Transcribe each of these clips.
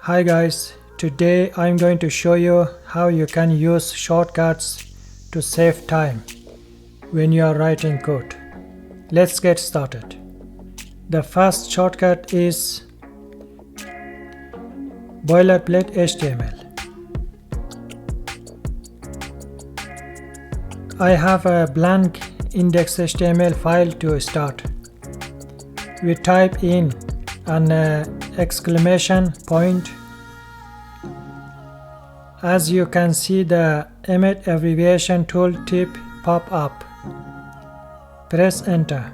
Hi guys, today I'm going to show you how you can use shortcuts to save time when you are writing code. Let's get started. The first shortcut is boilerplate HTML. I have a blank index.html file to start. We type in an exclamation point. As you can see, the Emmet abbreviation tooltip pop up. Press enter.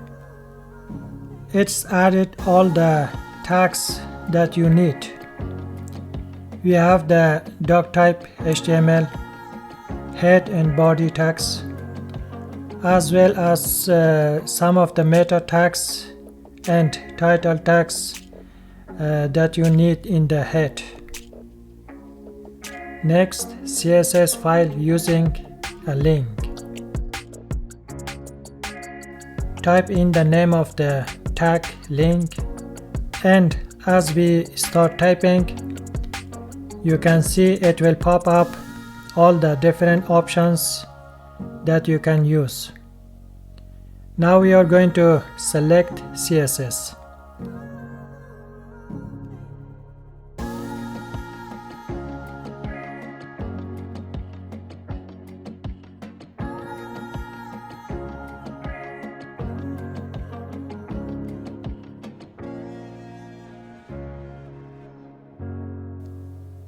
It's added all the tags that you need. We have the doctype HTML, head and body tags, as well as some of the meta tags and title tags that you need in the head. Next, CSS file using a link. Type in the name of the tag link, and as we start typing, you can see it will pop up all the different options that you can use. Now we are going to select CSS.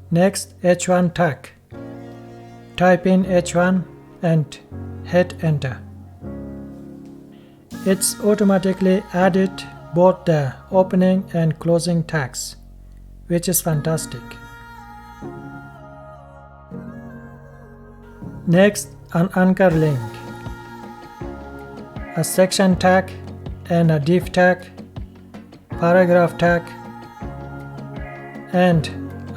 Next, h1 tag. Type in h1 and hit enter. It's automatically added both the opening and closing tags, which is fantastic. Next, an anchor link, a section tag and a div tag, paragraph tag, and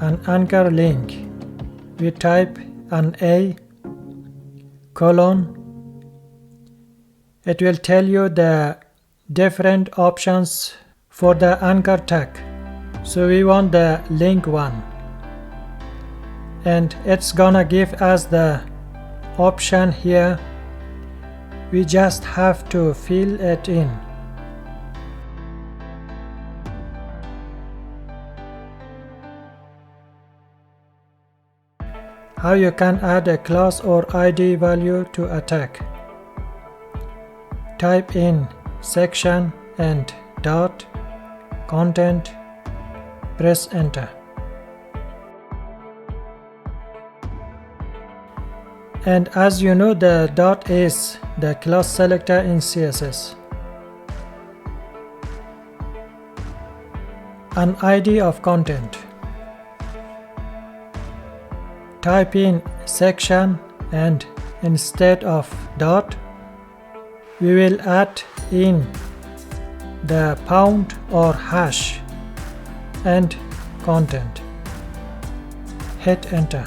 an anchor link. We type an A colon. It will tell you the different options for the anchor tag. So we want the link one, and it's gonna give us the option here. We just have to fill it in. How you can add a class or ID value to a tag. Type in section and dot content, press enter. And as you know, the dot is the class selector in CSS. An ID of content. Type in section, and instead of dot, we will add in the pound or hash and content. Hit enter.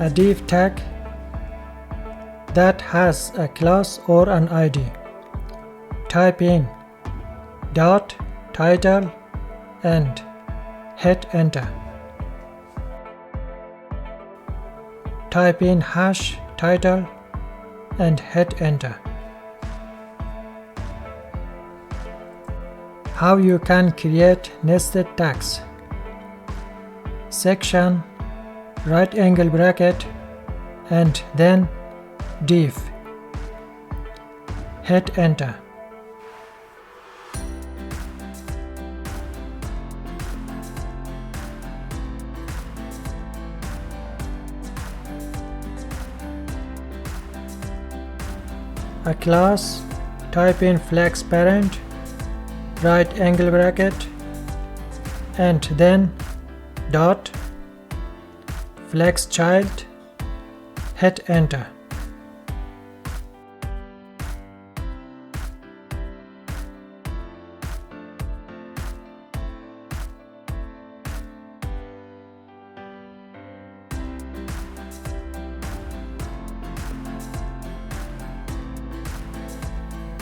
A div tag that has a class or an ID. Type in dot title and hit enter. Type in hash title and hit enter. How you can create nested tags. Section, right angle bracket, and then div. Hit enter. A class, type in flex parent, right angle bracket, and then dot flex child. Hit enter.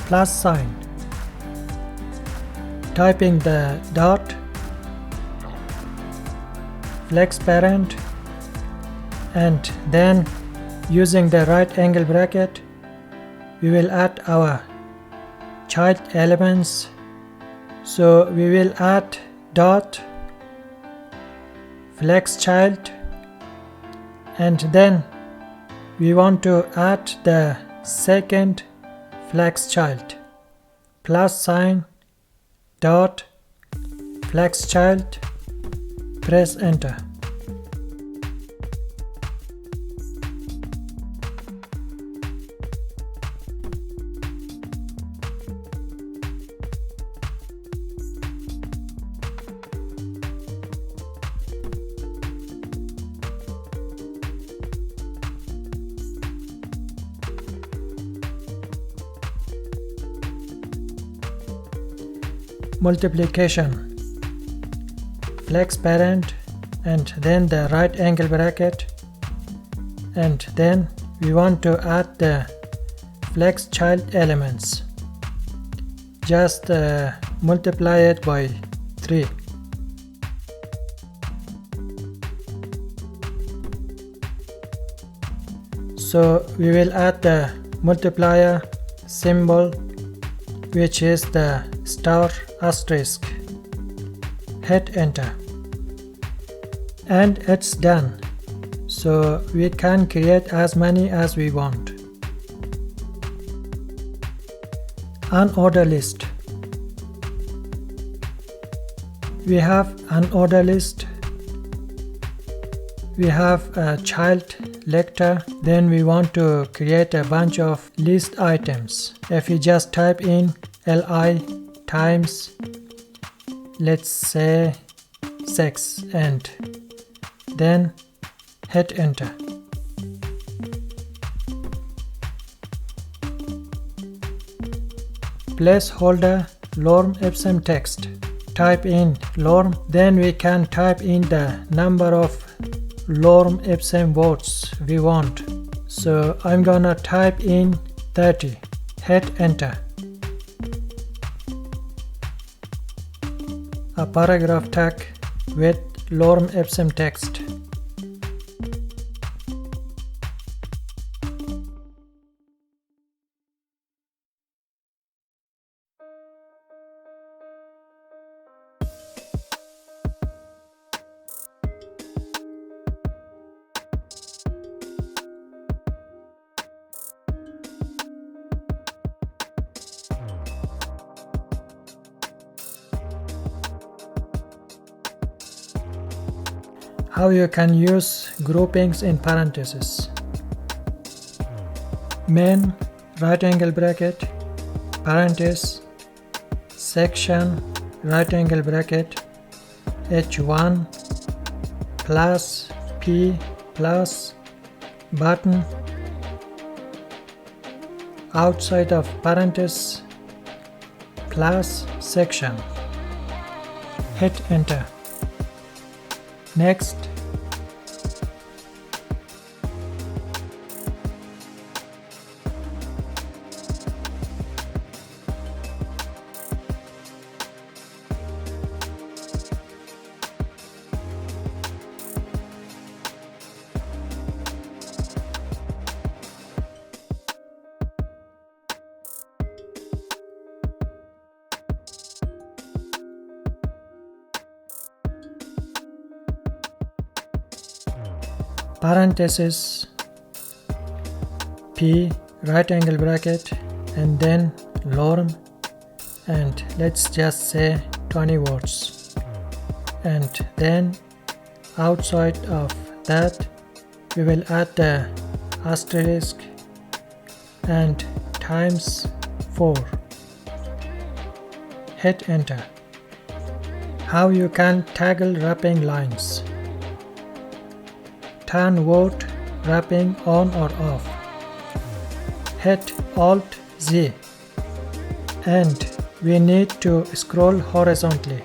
plus sign, typing the dot, flex parent, and then using the right angle bracket we will add our child elements. So we will add dot, flex child, and then we want to add the second flex child, plus sign, dot, flex child, press enter. Multiplication, flex parent, and then the right angle bracket, and then we want to add the flex child elements. Just multiply it by 3. So we will add the multiplier symbol, which is the star asterisk. Hit enter, and it's done. So we can create as many as we want. An order list. We have an order list. We have a child lector. Then we want to create a bunch of list items. If you just type in li times, let's say 6, and then hit enter. Placeholder lorem ipsum text. Type in lorem, then we can type in the number of lorem ipsum words we want. So I'm gonna type in 30. Hit enter. A paragraph tag with lorem ipsum text. How you can use groupings in parentheses. Main, right angle bracket, parenthesis, section, right angle bracket, h1, plus, p, plus, button, outside of parenthesis, plus, section. Hit enter. Next. Parenthesis, p, right angle bracket, and then lorem, and let's just say 20 words, and then outside of that we will add the asterisk and times 4. Hit enter. How you can toggle wrapping lines. Turn word wrapping on or off. Hit Alt Z, and we need to scroll horizontally.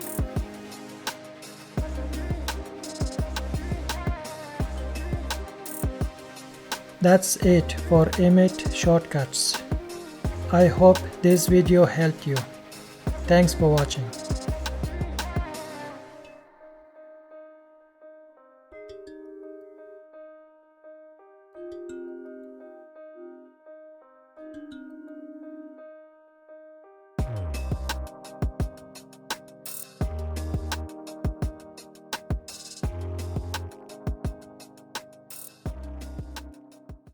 That's it for Emmet shortcuts. I hope this video helped you. Thanks for watching.